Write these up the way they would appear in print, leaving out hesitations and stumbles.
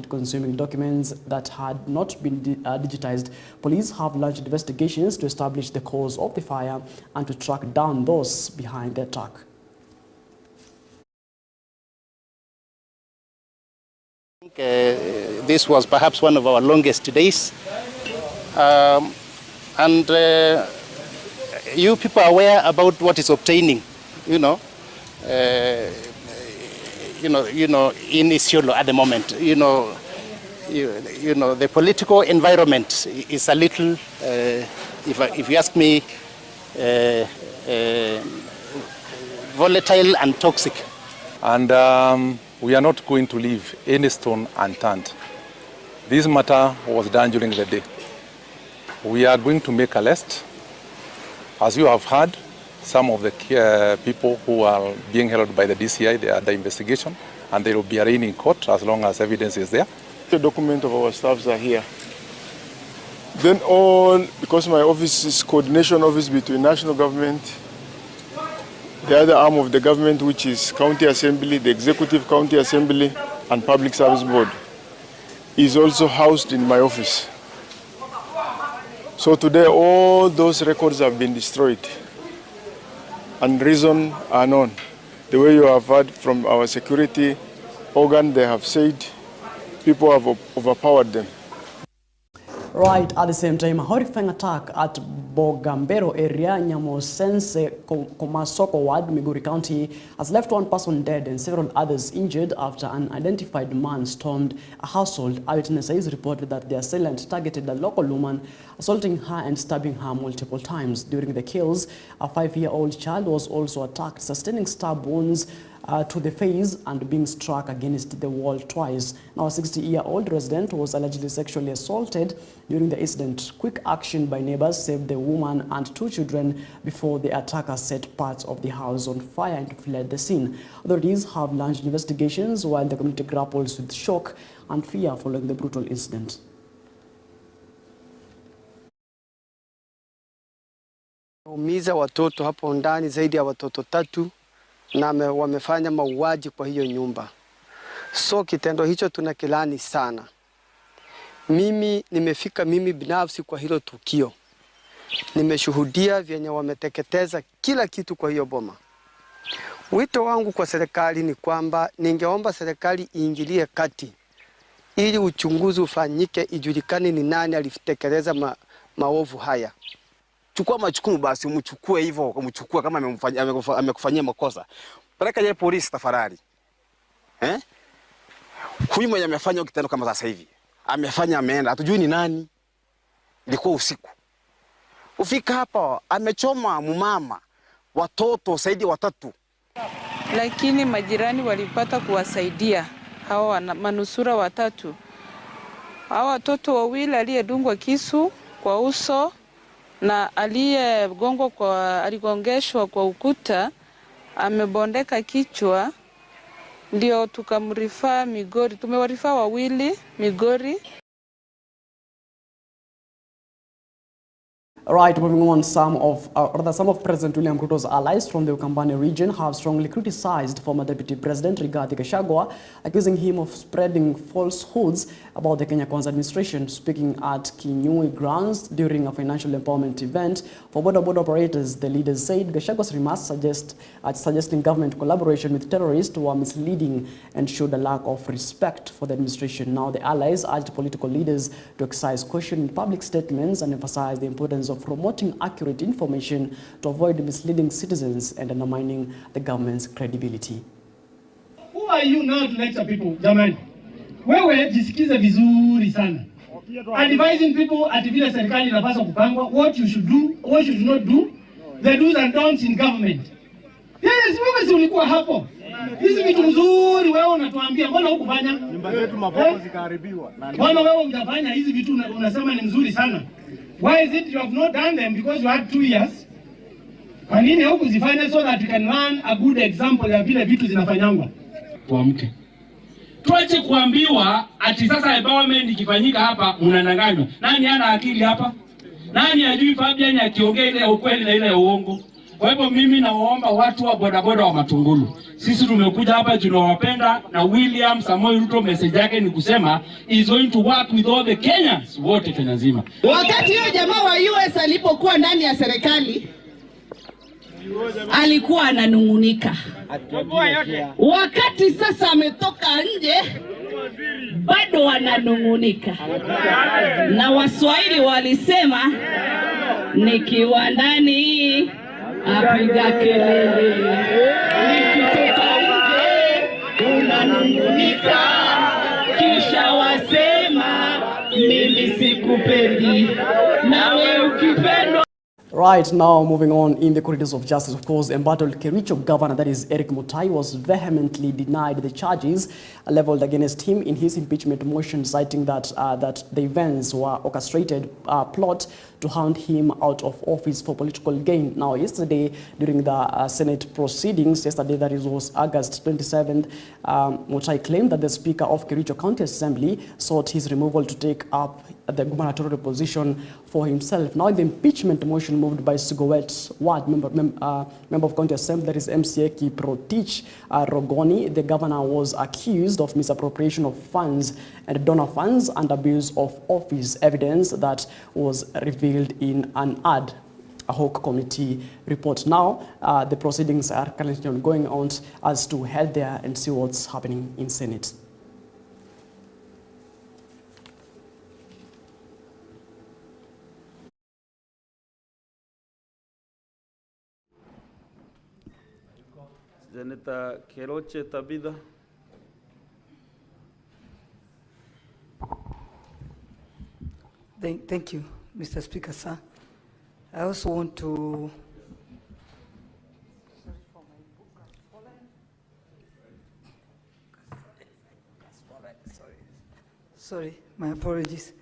consuming documents that had not been digitized. Police have launched investigations to establish the cause of the fire and to track down those behind the attack. This was perhaps one of our longest days, and you people are aware about what is obtaining, in Isiolo at the moment. The political environment is a little, if you ask me, volatile and toxic. And we are not going to leave any stone unturned. This matter was done during the day. We are going to make a list. As you have heard, some of the people who are being held by the DCI, they are under investigation, and they will be arraigned in court as long as evidence is there. The document of our staffs are here. Then because my office is coordination office between national government, the other arm of the government, which is County Assembly, the Executive County Assembly, and Public Service Board, is also housed in my office. So today, all those records have been destroyed, and reason are known. The way you have heard from our security organ, they have said people have overpowered them. Right, at the same time, a horrifying attack at Bogambero area, Nyamosense, Komasoko Ward, Migori County, has left one person dead and several others injured after an unidentified man stormed a household. Eyewitnesses reported that the assailant targeted a local woman, assaulting her and stabbing her multiple times. During the kills, a 5-year-old child was also attacked, sustaining stab wounds to the face and being struck against the wall twice. Now, a 60-year-old resident was allegedly sexually assaulted during the incident. Quick action by neighbors saved the woman and 2 children before the attacker set parts of the house on fire and fled the scene. Authorities have launched investigations while the community grapples with shock and fear following the brutal incident. Umiza watoto hapo ndani zaidi ya watoto 3 na wamefanya mauaji kwa hiyo nyumba. So kitendo hicho tunakilani sana. Mimi nimefika binafsi kwa hilo tukio. Nimeshuhudia vyenye wameteketeza kila kitu kwa hiyo boma. Wito wangu kwa serikali ni kwamba ningeomba serikali iingilie kati ili uchunguzi ufanyike, ijulikane ni nani alitekeleza maovu haya. Chukua majukumu basi, umchukue hivyo, umchukue kama amekufanyia makosa. Peleka yeye polisi tafadhali. Huyu mwenye amefanya kitendo kama sasa hivi, amefanya ameenda, hatujui ni nani. Ilikuwa usiku. Ufika hapa, amechoma mumama, watoto zaidi 3. Lakini majirani walipata kuwasaidia hawa manusura 3. Hawa watoto 2 aliyedungwa kisu kwa uso na aligongeshwa kwa ukuta, amebondeka kichwa, ndio tukamrifaa Migori. Tumewarifaa 2 Migori. Right, moving on, some of President William Ruto's allies from the Ukambani region have strongly criticized former Deputy President Rigathi Gachagua, accusing him of spreading falsehoods about the Kenya Kwanza administration. Speaking at Kinyui grounds during a financial empowerment event for border operators, the leaders said Gachagua's remarks suggesting government collaboration with terrorists were misleading and showed a lack of respect for the administration. Now, the allies urged political leaders to exercise caution in public statements and emphasize the importance of promoting accurate information to avoid misleading citizens and undermining the government's credibility. Who are you now to lecture people, jamani? Wewe jisikize vizuri sana. Advising people at vile serikali inapaswa kupangwa, what you should do, what you should not do, the do's and don'ts in government. Yes, wewe si ulikuwa hapo. Hizi vitu mzuri wewe unatuambia, mbona hukufanya? Nyumba zetu maboko zikaharibiwa. Mbona wewe hujafanya hizi vitu unasema ni mzuri sana? Why is it you have not done them? Because you had 2 years. Kwa nini hukuzifanya so that you can learn a good example ya vile vitu zinafanyangwa? Tuamke. Tuache kuambiwa ati sasa empowerment ikifanyika hapa unananganywa. Nani ana akili hapa? Nani ajui Fabian akiongea ile ya ukweli na ile ya uongo? Kwa hivyo mimi nawaomba watu wa bodaboda wa Matungulu, sisi tumekuja hapa tunawapenda, na William Samoei Ruto message yake ni kusema is going to work with all the Kenyans, wote Kenya nzima. Wakati hiyo jamaa wa US alipokuwa ndani ya serikali alikuwa ananungunika. Wakati sasa ametoka nje bado wananungunika. Na Waswahili walisema nikiwa ndani apiga kelele, nikitoka nje unanungunika, kisha wasema mimi sikupendi nawe ukipendwa. Right, now moving on in the corridors of justice, of course, embattled Kericho governor, that is Eric Mutai, was vehemently denied the charges leveled against him in his impeachment motion, citing that the events were orchestrated plot to hound him out of office for political gain. Now, yesterday, during the Senate proceedings, that was August 27th, Mutai claimed that the Speaker of Kericho County Assembly sought his removal to take up the gubernatorial position for himself. Now, the impeachment motion moved by Sugowet Ward, member of County Assembly, that is MCA Kiprotich Rogoni. The governor was accused of misappropriation of funds and donor funds and abuse of office, evidence that was revealed in an ad hoc committee report. Now, the proceedings are currently going on as to head there and see what's happening in Senate. Senator Keroche Tabitha. Thank you, Mr. Speaker, sir. I also want to sorry, my apologies.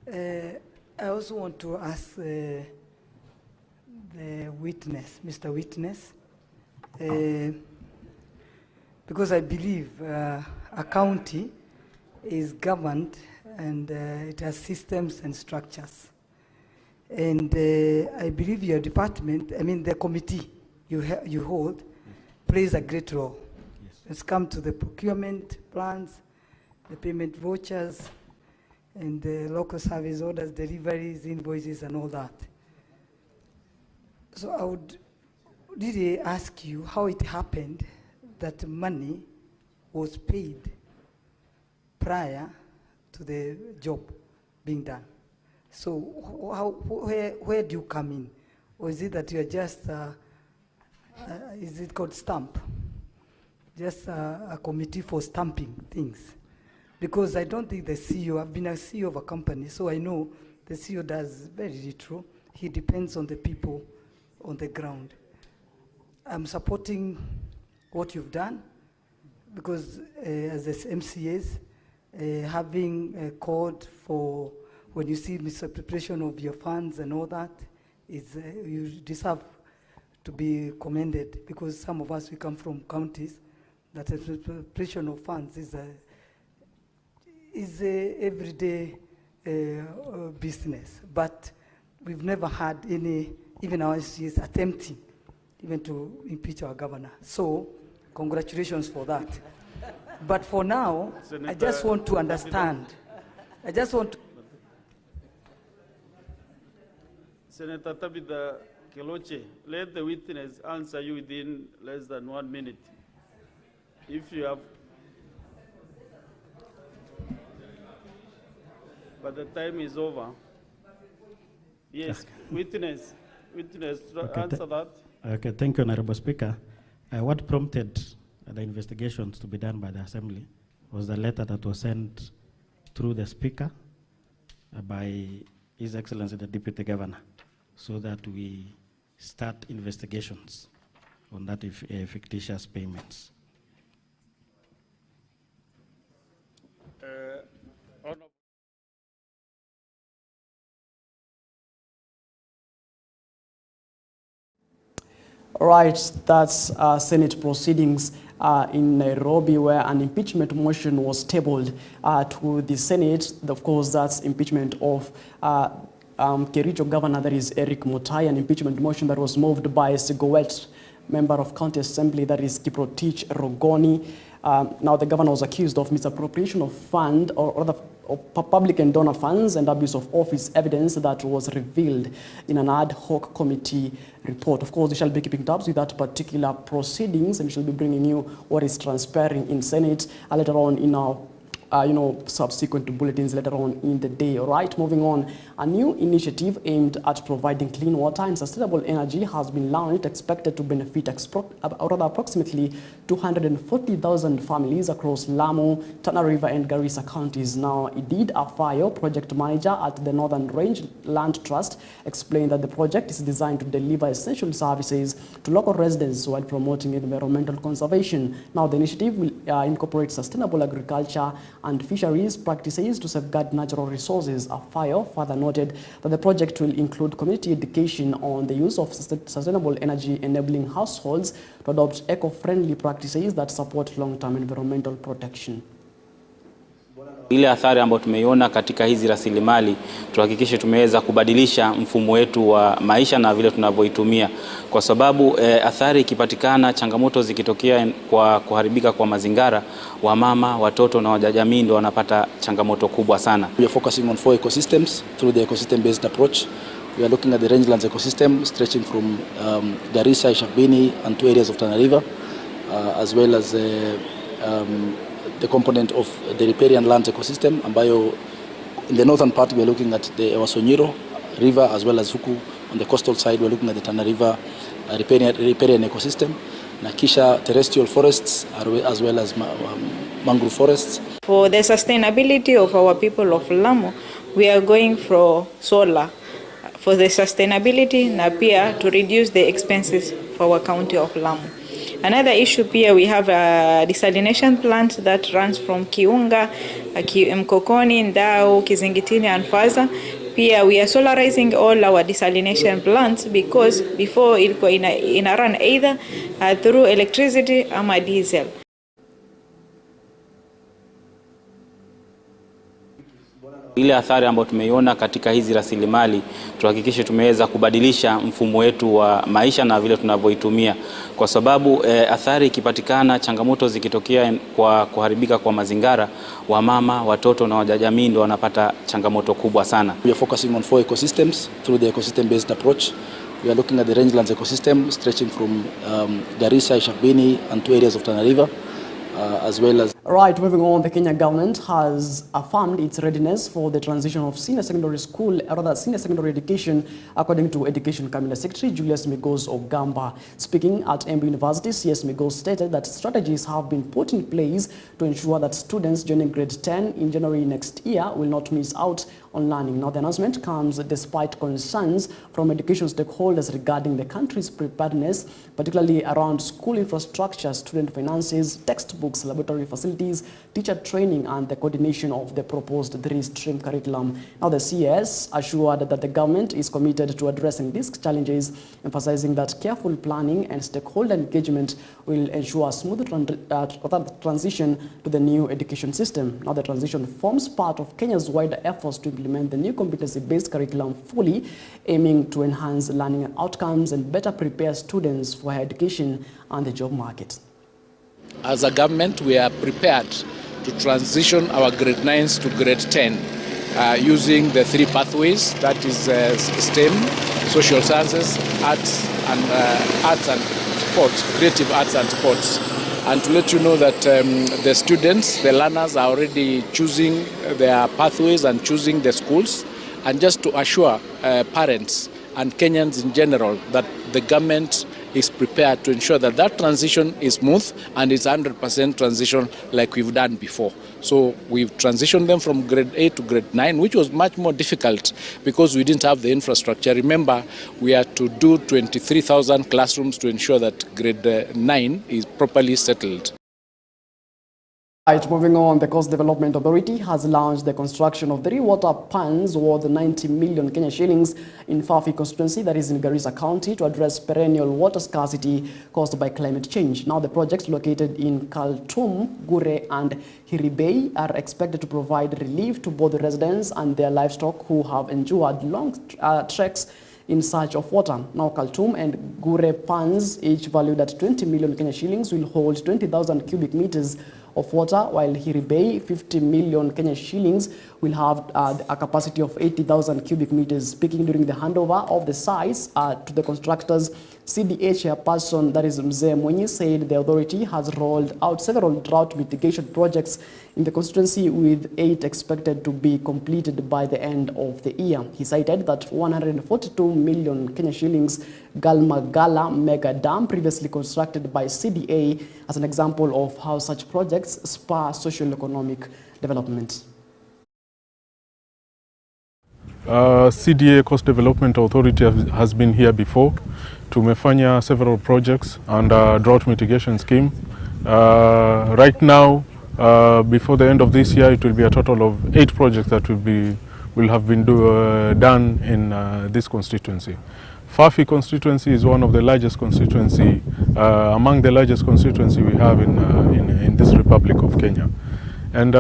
I also want to ask the witness, Mr. Witness, because I believe a county is governed and it has systems and structures. And I believe your department, I mean the committee you hold, plays a great role. Yes. Let's come to the procurement plans, the payment vouchers, and the local service orders, deliveries, invoices, and all that. So I would really ask you how it happened that money was paid prior to the job being done. So where do you come in? Or is it that you're just, is it called stamp? Just a committee for stamping things? Because I don't think the CEO, I've been a CEO of a company, so I know the CEO does very little. He depends on the people on the ground. I'm supporting what you've done, because as MCAs, having a code for when you see misappropriation of your funds and all that, is you deserve to be commended, because some of us, we come from counties that misappropriation of funds is a everyday business. But we've never had any, even our MCAs attempting even to impeach our governor. So congratulations for that. But for now, Senator, I just want to understand. I just want to... Senator Tabitha Keloche, let the witness answer you within less than 1 minute. If you have... But the time is over. Yes, okay. Witness, okay, answer that. Okay, thank you, Honorable Speaker. What prompted the investigations to be done by the Assembly was the letter that was sent through the Speaker by His Excellency the Deputy Governor, so that we start investigations on that fictitious payments. Right, that's Senate proceedings in Nairobi, where an impeachment motion was tabled to the Senate. Of course, that's impeachment of Kericho governor, that is Eric Mutai, an impeachment motion that was moved by Sigowet, member of County Assembly, that is Kiprotich Rogoni. Now the governor was accused of misappropriation of fund or rather of public and donor funds and abuse of office evidence that was revealed in an ad hoc committee report. Of course, we shall be keeping tabs with that particular proceedings, and we shall be bringing you what is transpiring in Senate later on in our subsequent bulletins later on in the day. All right, moving on. A new initiative aimed at providing clean water and sustainable energy has been launched, expected to benefit approximately 240,000 families across Lamu, Tana River and Garissa counties. Now, Idid Afayo, project manager at the Northern Range Land Trust, explained that the project is designed to deliver essential services to local residents while promoting environmental conservation. Now, the initiative will incorporate sustainable agriculture and fisheries practices to safeguard natural resources. Afayo further noted that the project will include community education on the use of sustainable energy, enabling households to adopt eco-friendly practices that support long-term environmental protection. Ile athari ambayo tumeiona katika hizi rasilimali, tuhakikishe tumeweza kubadilisha mfumo wetu wa maisha na vile tunavyoitumia, kwa sababu athari ikipatikana, changamoto zikitokea kwa kuharibika kwa mazingira, wamama, watoto na wajamii ndio wanapata changamoto kubwa sana. We are focusing on 4 ecosystems through the ecosystem-based approach. We are looking at the rangelands ecosystem stretching from Garissa, Ishabini and 2 areas of Tana River, as well as the component of the riparian land ecosystem, ambayo in the northern part we are looking at the Ewasonyiro River, as well as huku on the coastal side we are looking at the Tana River riparian ecosystem, na kisha terrestrial forests as well as mangrove forests. For the sustainability of our people of Lamu, we are going for solar for the sustainability na pia to reduce the expenses for our county of Lamu. Another issue here, we have a desalination plant that runs from Kiunga, Mkokoni, Ndao, Kizingitini and Faza. Pia we are solarizing all our desalination plants because before it run either through electricity or diesel. Ile athari ambayo tumeiona katika hizi rasilimali, tuhakikishe tumeweza kubadilisha mfumo wetu wa maisha na vile tunavyoitumia, kwa sababu athari ikipatikana, changamoto zikitokea kwa kuharibika kwa mazingira, wamama, watoto na wajamii ndio wanapata changamoto kubwa sana. We are focusing on 4 ecosystems through the ecosystem-based approach. We are looking at the rangelands ecosystem stretching from Garissa, Ishabini and 2 areas of Tana River, as well as... Right, moving on, the Kenya government has affirmed its readiness for the transition of senior secondary education, according to Education Cabinet Secretary Julius Migos Ogamba. Speaking at Embu University, CS Migos stated that strategies have been put in place to ensure that students joining grade 10 in January next year will not miss out on learning. Now, the announcement comes despite concerns from education stakeholders regarding the country's preparedness, particularly around school infrastructure, student finances, textbooks, laboratory facilities, teacher training and the coordination of the proposed 3-stream curriculum. Now, the CS assured that the government is committed to addressing these challenges, emphasizing that careful planning and stakeholder engagement will ensure a smooth transition to the new education system. Now, the transition forms part of Kenya's wider efforts to implement the new competency-based curriculum fully, aiming to enhance learning outcomes and better prepare students for higher education and the job market. As a government, we are prepared to transition our grade 9s to grade 10 using the 3 pathways, that is STEM, social sciences, arts and sports, creative arts and sports. And to let you know that the students, the learners are already choosing their pathways and choosing the schools, and just to assure parents and Kenyans in general that the government is prepared to ensure that that transition is smooth and it's 100% transition like we've done before. So we've transitioned them from grade 8 to grade 9, which was much more difficult because we didn't have the infrastructure. Remember, we had to do 23,000 classrooms to ensure that grade 9 is properly settled. Right, moving on, the Coast Development Authority has launched the construction of 3 water plants worth 90 million Kenya shillings in Fafi constituency, that is in Garissa County, to address perennial water scarcity caused by climate change. Now, the projects located in Kaltum, Gure and Hiribei are expected to provide relief to both the residents and their livestock who have endured long treks in search of water. Now, Kaltum and Gure ponds, each valued at 20 million Kenya shillings, will hold 20,000 cubic meters of water, while Hiribei, 50 million Kenya shillings, will have a capacity of 80,000 cubic meters. Speaking during the handover of the sites to the constructors, CDA chairperson, that is Mzee Mwenye, said the authority has rolled out several drought mitigation projects in the constituency, with 8 expected to be completed by the end of the year. He cited that 142 million Kenya shillings Galmagala mega dam, previously constructed by CDA, as an example of how such projects spur socio-economic development. CDA Coast Development Authority has been here before. Tumefanya several projects under drought mitigation scheme. Right now, before the end of this year, it will be a total of 8 projects that will have been done in this constituency. Fafi constituency is one of the largest constituency, among the largest constituency we have in this Republic of Kenya. And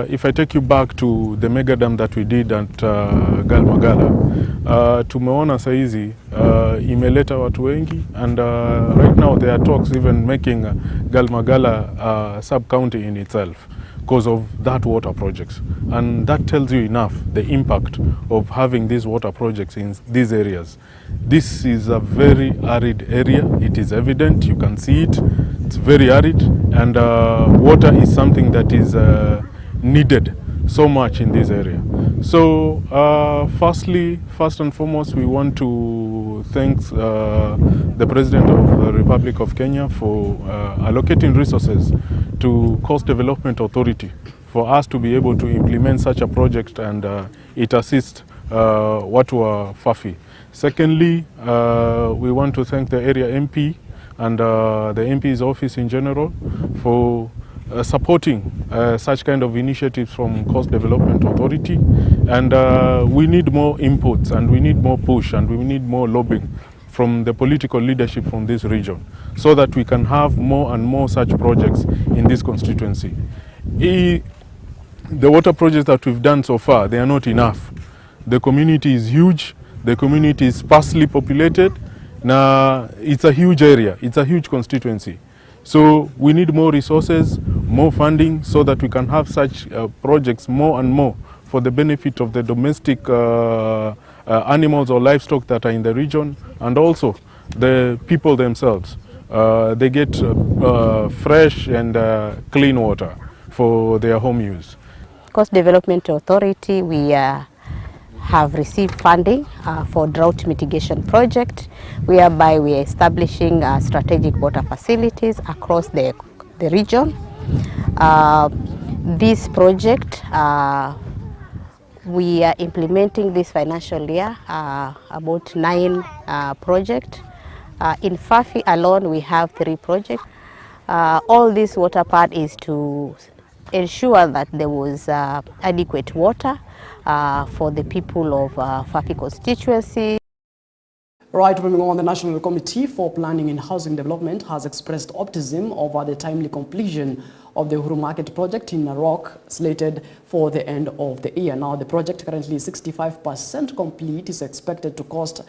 if I take you back to the mega dam that we did at Galmagala, tumeona saizi imeleta watu wengi, and right now there are talks even making Galmagala sub-county in itself because of that water projects. And that tells you enough, the impact of having these water projects in these areas. This is a very arid area. It is evident, you can see it. It's very arid, and water is something that is needed so much in this area. So first and foremost, we want to thank the President of the Republic of Kenya for allocating resources to Coast Development Authority for us to be able to implement such a project, and it assists watu wa Fafi. Secondly, we want to thank the area MP and the MP's office in general for supporting such kind of initiatives from Coast Development Authority. And we need more inputs, and we need more push, and we need more lobbying from the political leadership from this region, so that we can have more and more such projects in this constituency. The water projects that we've done so far, they are not enough. The community is huge, the community is sparsely populated. Now, it's a huge area, it's a huge constituency. So we need more resources, more funding, so that we can have such projects more and more for the benefit of the domestic animals or livestock that are in the region, and also the people themselves. They get fresh and clean water for their home use. Coast Development Authority, we have received funding for drought mitigation project, whereby we are establishing strategic water facilities across the region. This project, we are implementing this financial year about 9 projects. In Fafi alone, we have 3 projects. All this water part is to ensure that there was adequate water for the people of Fafi constituency. Right, moving on, the National Committee for Planning and Housing Development has expressed optimism over the timely completion of the Uhuru Market project in Narok, slated for the end of the year. Now, the project, currently 65% complete, is expected to cost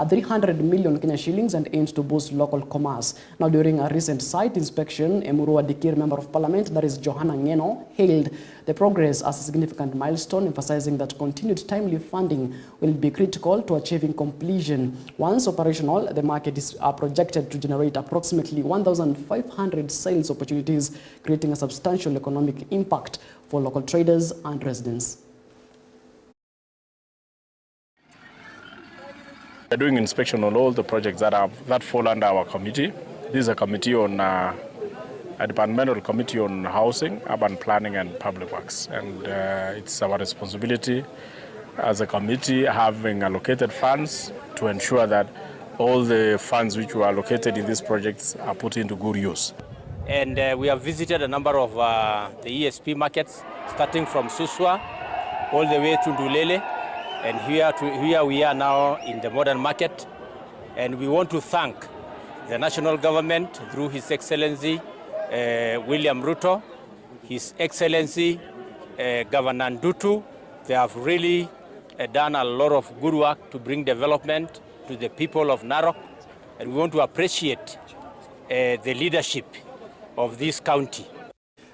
300 million Kenya shillings and aims to boost local commerce. Now, during a recent site inspection, Emurua Dikir Member of Parliament, that is Johanna Ngeno, hailed the progress as a significant milestone, emphasizing that continued timely funding will be critical to achieving completion. Once operational, the market is projected to generate approximately 1,500 sales opportunities, creating a substantial economic impact for local traders and residents. We're doing inspection on all the projects that fall under our committee. This is a committee on a departmental committee on housing, urban planning and public works, and it's our responsibility as a committee, having allocated funds, to ensure that all the funds which were allocated in these projects are put into good use. And we have visited a number of the ESP markets, starting from Suswa all the way to Ndulele. And here we are now in the modern market. And we want to thank the national government through His Excellency William Ruto, His Excellency Governor Ndutu. They have really done a lot of good work to bring development to the people of Narok. And we want to appreciate the leadership of this county.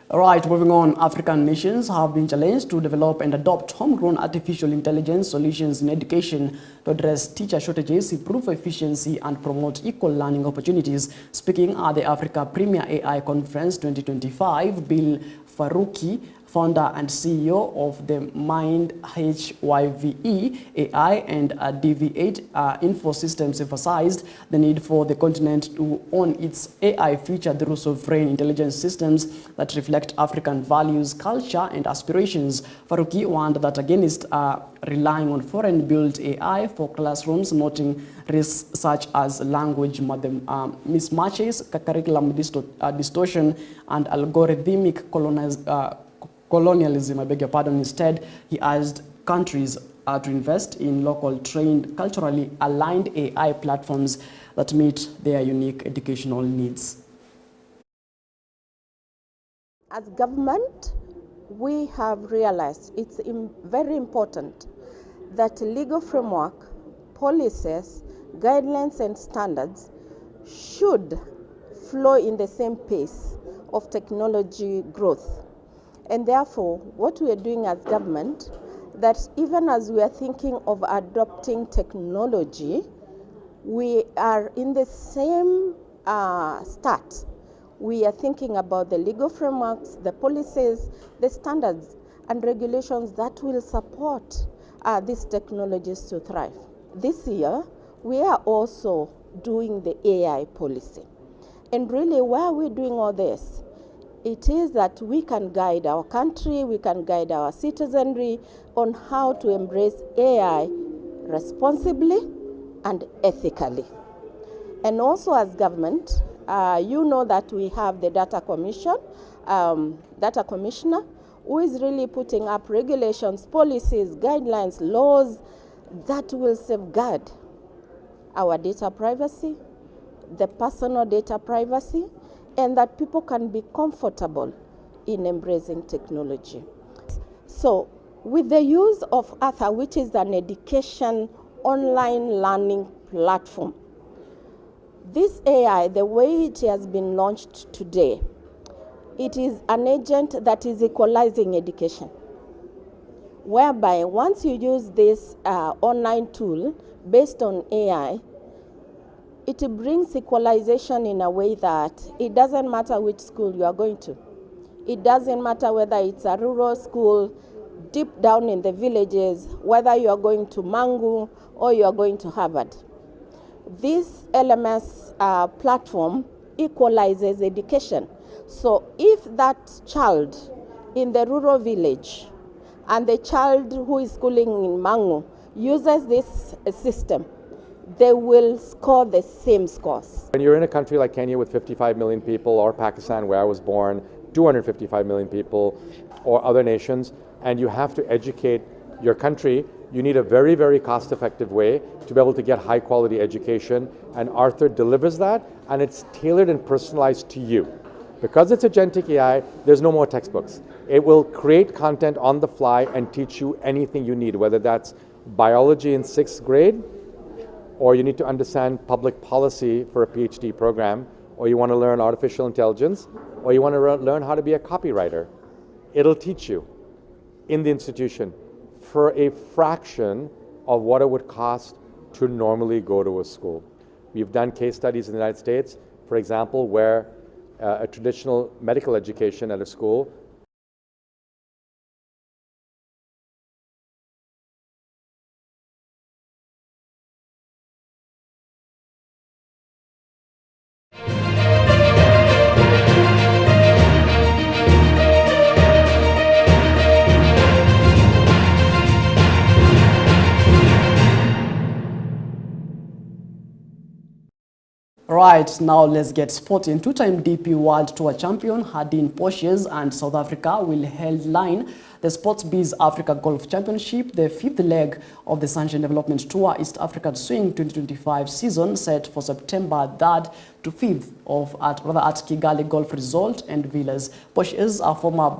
All right, moving on, African nations have been challenged to develop and adopt homegrown artificial intelligence solutions in education to address teacher shortages, improve efficiency, and promote equal learning opportunities. Speaking at the Africa Premier AI Conference 2025, Bill Faruqi, founder and CEO of the Mind HYVE AI and DV8 Info Systems, emphasized the need for the continent to own its AI future through sovereign intelligence systems that reflect African values, culture, and aspirations. Faruqi warned that against relying on foreign-built AI for classrooms, noting risks such as language mismatches, curriculum distortion, and algorithmic colonialism, I beg your pardon. Instead, he urged countries to invest in local trained, culturally aligned AI platforms that meet their unique educational needs. As government, we have realized it's very important that legal framework, policies, guidelines, and standards should flow in the same pace of technology growth. And therefore, what we are doing as government, that even as we are thinking of adopting technology, we are in the same start. We are thinking about the legal frameworks, the policies, the standards, and regulations that will support these technologies to thrive. This year, we are also doing the AI policy. And really, why are we doing all this? It is that we can guide our country, we can guide our citizenry on how to embrace AI responsibly and ethically. And also as government, you know that we have the data commissioner, who is really putting up regulations, policies, guidelines, laws that will safeguard our data privacy, the personal data privacy, and that people can be comfortable in embracing technology. So with the use of Arthur, which is an education online learning platform, this AI, the way it has been launched today, it is an agent that is equalizing education, whereby once you use this online tool based on AI, it brings equalization in a way that it doesn't matter which school you are going to. It doesn't matter whether it's a rural school, deep down in the villages, whether you are going to Mangu or you are going to Harvard. This LMS platform equalizes education. So if that child in the rural village and the child who is schooling in Mangu uses this system, they will score the same scores. When you're in a country like Kenya with 55 million people, or Pakistan where I was born, 255 million people, or other nations, and you have to educate your country, you need a very, very cost-effective way to be able to get high-quality education, and Arthur delivers that, and it's tailored and personalized to you. Because it's agentic AI, there's no more textbooks. It will create content on the fly and teach you anything you need, whether that's biology in 6th grade, or you need to understand public policy for a PhD program, or you want to learn artificial intelligence, or you want to learn how to be a copywriter. It'll teach you in the institution for a fraction of what it would cost to normally go to a school. We've done case studies in the United States, for example, where a traditional medical education at a school Right, now let's get sporting. Two-time DP World Tour champion Hadin Porsches and South Africa will headline the Sports Biz Africa Golf Championship, the fifth leg of the Sunshine Development Tour East African Swing 2025 season, set for September 3rd to 5th at Kigali Golf Resort and Villas. Porsches, a former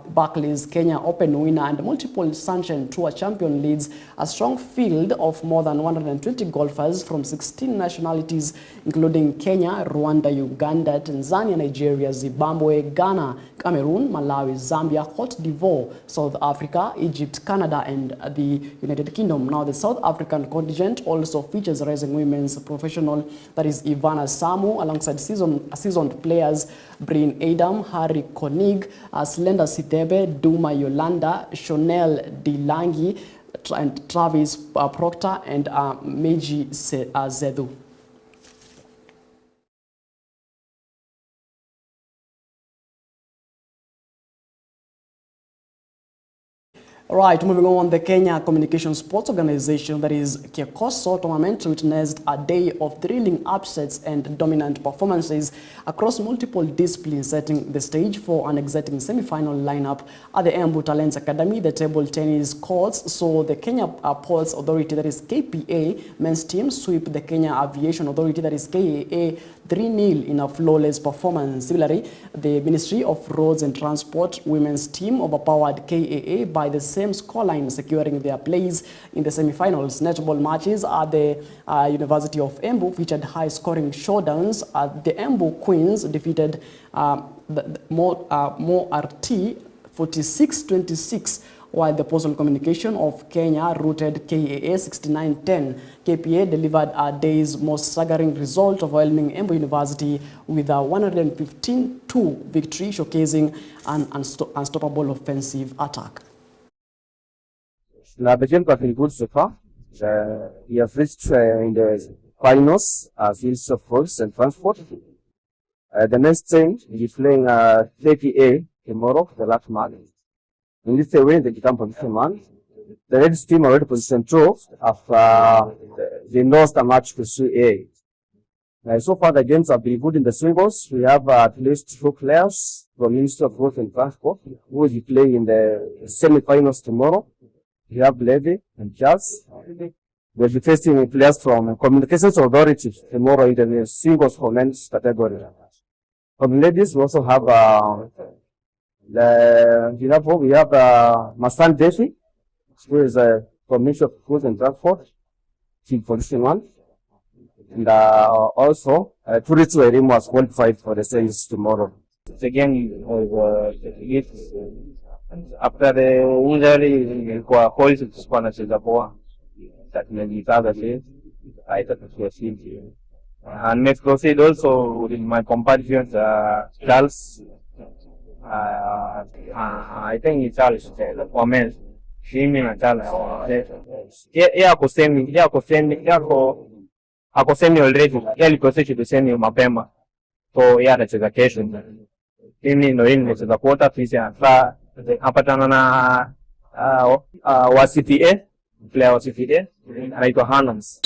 Barclays Kenya Open winner and multiple Sunshine Tour champion, leads a strong field of more than 120 golfers from 16 nationalities, including Kenya, Rwanda, Uganda, Tanzania, Nigeria, Zimbabwe, Ghana, Cameroon, Malawi, Zambia, Cote d'Ivoire, South Africa, Egypt, Canada, and the United Kingdom. Now, the South African contingent also features rising women's professional, that is Ivana Samu, alongside seasoned players Bryn Adam, Harry Konig, Slender Sitebe, Duma Yolanda, Chanel Dilangi, and Travis Proctor, and Meji Zedu. Right, moving on, the Kenya Communication Sports Organization, that is Kericho tournament, witnessed a day of thrilling upsets and dominant performances across multiple disciplines, setting the stage for an exciting semi-final lineup at the Embu Talents Academy. The table tennis courts saw the Kenya Ports Authority, that is KPA, men's team sweep the Kenya Aviation Authority, that is KAA, 3-0 in a flawless performance. Similarly, the Ministry of Roads and Transport women's team overpowered KAA by the same scoreline, securing their place in the semi-finals. Netball matches at the University of Embu featured high-scoring showdowns. The Embu Queens defeated Mo RT 46-26, while the Postal Communication of Kenya routed KAA 69-10. KPA delivered a day's most staggering result, overwhelming Embu University with a 115-2 victory, showcasing an unstoppable offensive attack. Now, the game has been good so far. We have reached in the finals fields of force and transport. The next team will be playing KPA tomorrow, the last match. In this way, they become position 1. The Reds team already position 2 after they lost a match to CA. So far, the games have been good in the singles. We have at least 2 players from Ministry of Roads and Transport who will be playing in the semi-finals tomorrow. We have Levy and Jazz. We'll be facing players from Communications Authority tomorrow in the singles for men's category. From ladies, we also have we have Masan Deshi, who is from Ministry of Roads and Transport, team position 1. And also, Turitsu Erimu was qualified for the series tomorrow. Again, after the injury, kwa Holes tulikuwa nacheza poa. Tumejikaza sisi. Haitatushinda. And next proceed also with my compatriots Charles. I think it's Charles for men. Shimi na Charles. Ako semi already. Alikosecha tusemi mapema. So anacheza kesho. Mimi ndio nimecheza quarter pia apatana na wa CPA, player wa CPA anaitwa Hanans.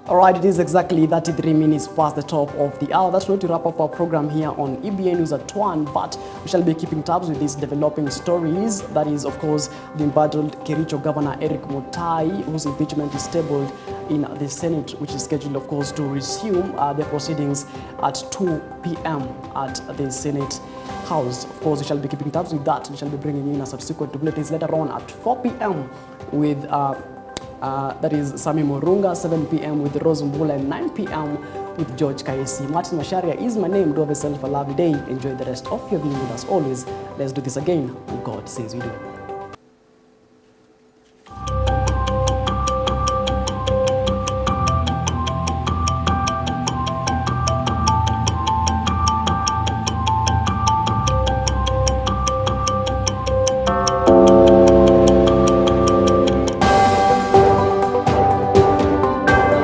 Alright, it is exactly 33 minutes past the top of the hour. That's going to wrap up our program here on EBN News at 1, but we shall be keeping tabs with these developing stories. That is, of course, the embattled Kericho Governor Eric Mutai, whose impeachment is tabled in the Senate, which is scheduled, of course, to resume the proceedings at 2 p.m. at the Senate House. Of course, we shall be keeping tabs with that. We shall be bringing in a subsequent bulletins later on at 4 p.m. with that is Sami Morunga, 7 p.m. with Rose Mbula, and 9 p.m. with George Kaisi. Martin Macharia is my name. Do have yourself a lovely day. Enjoy the rest of your viewing. As always, let's do this again. God says we do.